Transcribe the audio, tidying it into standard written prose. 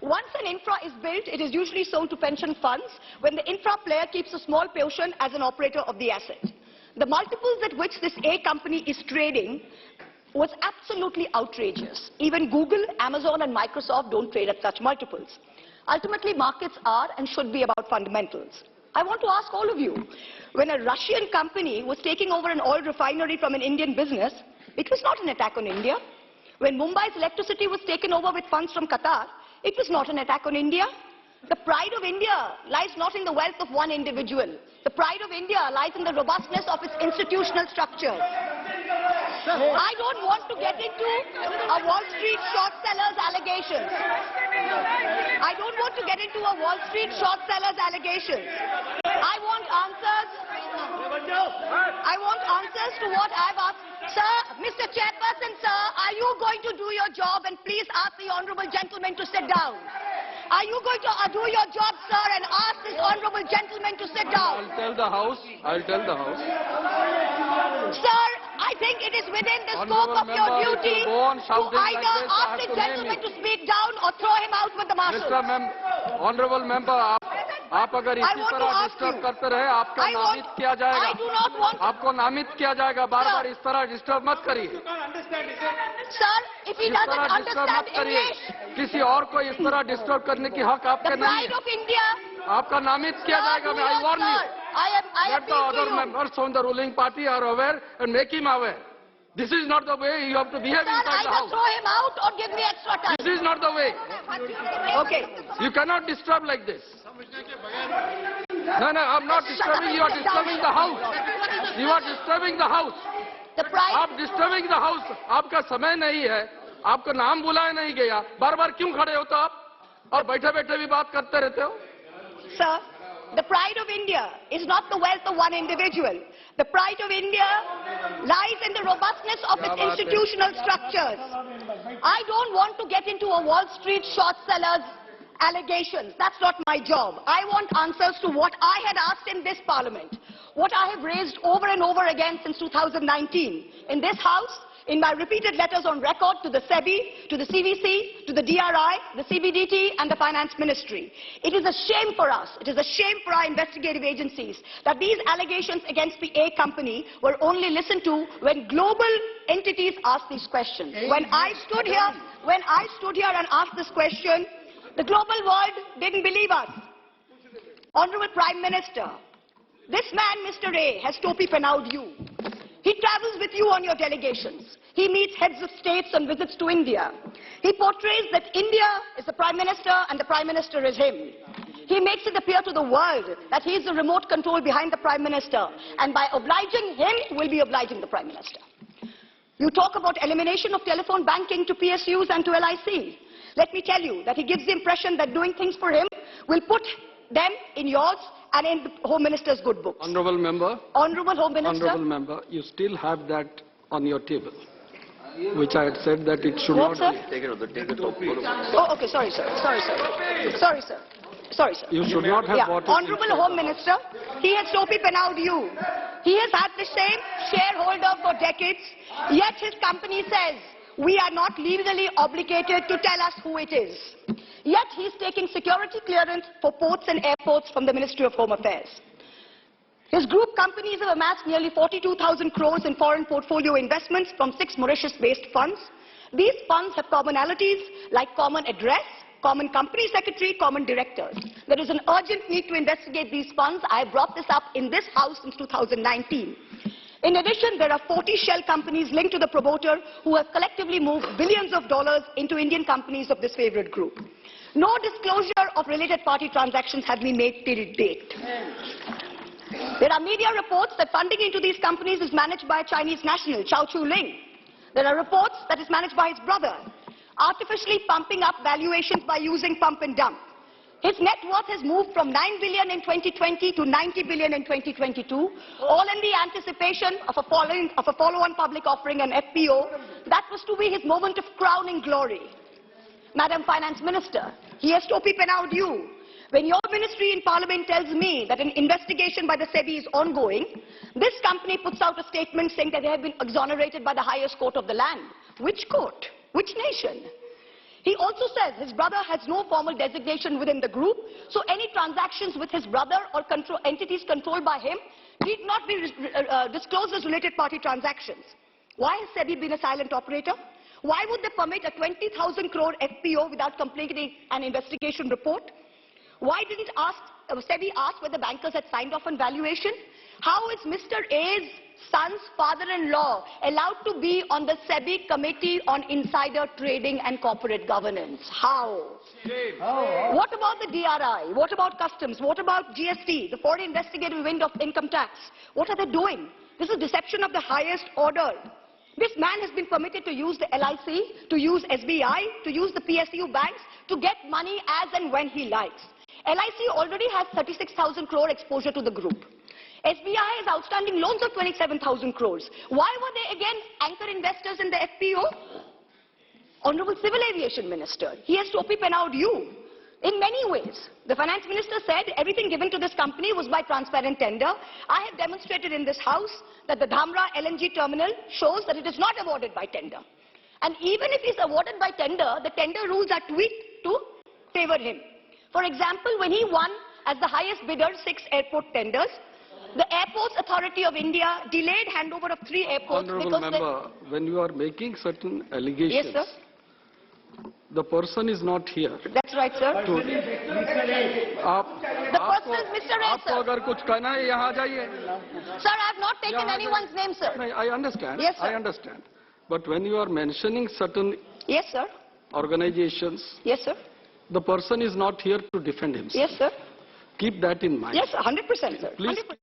Once an infra is built, it is usually sold to pension funds when the infra player keeps a small portion as an operator of the asset. The multiples at which this A company is trading was absolutely outrageous. Even Google, Amazon and Microsoft don't trade at such multiples. Ultimately, markets are and should be about fundamentals. I want to ask all of you, when a Russian company was taking over an oil refinery from an Indian business, it was not an attack on India. When Mumbai's electricity was taken over with funds from Qatar, it was not an attack on India. The pride of India lies not in the wealth of one individual. The pride of India lies in the robustness of its institutional structures. I don't want to get into a Wall Street short sellers allegations. I don't want to get into a Wall Street short sellers allegations. I want answers to what I've asked. Sir, Mr. Chairperson, sir, are you going to do your job? And please ask the honourable gentleman to sit down. Are you going to do your job, sir, and ask this honourable gentleman to sit down? I'll tell the House. Sir, I think it is within the scope of your duty to either ask the gentleman to speak down or throw him out with the marshals. Honourable member, आप अगर इसी तरह disturb करते रहे, आपका नामित किया जाएगा. आपको नामित किया जाएगा. बार-बार इस तरह डिस्टर्ब मत करिए. Sir, if he doesn't understand English, किसी और को इस तरह डिस्टर्ब करने की हक आपके नहीं है. the pride of India. आपका नामित किया जाएगा. I warn you. Let the other members from the ruling party are aware and make him aware. This is not the way you have to behave inside the House. Either throw him out or give me extra time. This is not the way. Okay. You cannot disturb like this. No, I'm not disturbing you. You are disturbing the House. You are disturbing the House. आप disturbing the House. आपका समय नहीं है. आपका नाम बुलाया नहीं गया. बार-बार क्यों खड़े होते हो आप? और बैठे-बैठे भी बात करते रहते हो? Sir, the pride of India is not the wealth of one individual. The pride of India lies in the robustness of its institutional structures. I don't want to get into a Wall Street short sellers allegations. That's not my job. I want answers to what I had asked in this Parliament, what I have raised over and over again since 2019 in this House, in my repeated letters on record to the SEBI, to the CVC, to the DRI, the CBDT and the Finance Ministry. It is a shame for us, it is a shame for our investigative agencies that these allegations against the A company were only listened to when global entities asked these questions. When I stood here and asked this question, the global world didn't believe us. Honourable Prime Minister, this man, Mr. A, has topi penawed you. He travels with you on your delegations. He meets heads of states and visits to India. He portrays that India is the Prime Minister and the Prime Minister is him. He makes it appear to the world that he is the remote control behind the Prime Minister, and by obliging him, will be obliging the Prime Minister. You talk about elimination of telephone banking to PSUs and to LIC. Let me tell you that he gives the impression that doing things for him will put them in yours and in the Home Minister's good books. Honourable Member. Honourable Home Minister. Honourable Member, you still have that on your table, which I had said that it should what, not sir? be. Oh, okay, sorry, sir. Sorry, sir. You should not have brought it. Honourable Home Minister, he has topi penawed you. He has had the same shareholder for decades, yet his company says, we are not legally obligated to tell us who it is. Yet he is taking security clearance for ports and airports from the Ministry of Home Affairs. His group companies have amassed nearly 42,000 crores in foreign portfolio investments from 6 Mauritius-based funds. These funds have commonalities like common address, common company secretary, common directors. There is an urgent need to investigate these funds. I have brought this up in this House since 2019. In addition, there are 40 shell companies linked to the promoter who have collectively moved billions of dollars into Indian companies of this favourite group. No disclosure of related party transactions has been made till date. There are media reports that funding into these companies is managed by a Chinese national, Chao Chu-ling. There are reports that it's managed by his brother, artificially pumping up valuations by using pump and dump. His net worth has moved from 9 billion in 2020 to 90 billion in 2022, all in the anticipation of a follow-on public offering, an FPO. That was to be his moment of crowning glory. Madam Finance Minister, he has topi penawed you. When your ministry in Parliament tells me that an investigation by the SEBI is ongoing, this company puts out a statement saying that they have been exonerated by the highest court of the land. Which court? Which nation? He also says his brother has no formal designation within the group, so any transactions with his brother or entities controlled by him need not be disclosed as related party transactions. Why has SEBI been a silent operator? Why would they permit a 20,000 crore FPO without completing an investigation report? Why didn't SEBI ask whether bankers had signed off on valuation? How is Mr. A's son's father-in-law allowed to be on the SEBI Committee on Insider Trading and Corporate Governance? How? What about the DRI? What about customs? What about GST, the foreign investigative wing of income tax? What are they doing? This is deception of the highest order. This man has been permitted to use the LIC, to use SBI, to use the PSU banks, to get money as and when he likes. LIC already has 36,000 crore exposure to the group. SBI has outstanding loans of 27,000 crores. Why were they again anchor investors in the FPO? Honorable Civil Aviation Minister, he has Topi Penawd you. In many ways, the Finance Minister said everything given to this company was by transparent tender. I have demonstrated in this House that the Dhamra LNG terminal shows that it is not awarded by tender. And even if it is awarded by tender, the tender rules are tweaked to favor him. For example, when he won as the highest bidder 6 airport tenders, the Airports Authority of India delayed handover of 3 airports. Honourable Member, when you are making certain allegations, yes, sir. The person is not here. That's right, sir. The person is Mr. A, sir. अगर कुछ कहना है यहाँ जाइए. Sir, I have not taken anyone's name, sir. I understand. Yes, sir. I understand. But when you are mentioning certain yes, sir. organizations, yes, sir. The person is not here to defend himself. Yes, sir. Keep that in mind. Yes, 100%, sir. Please. 100%.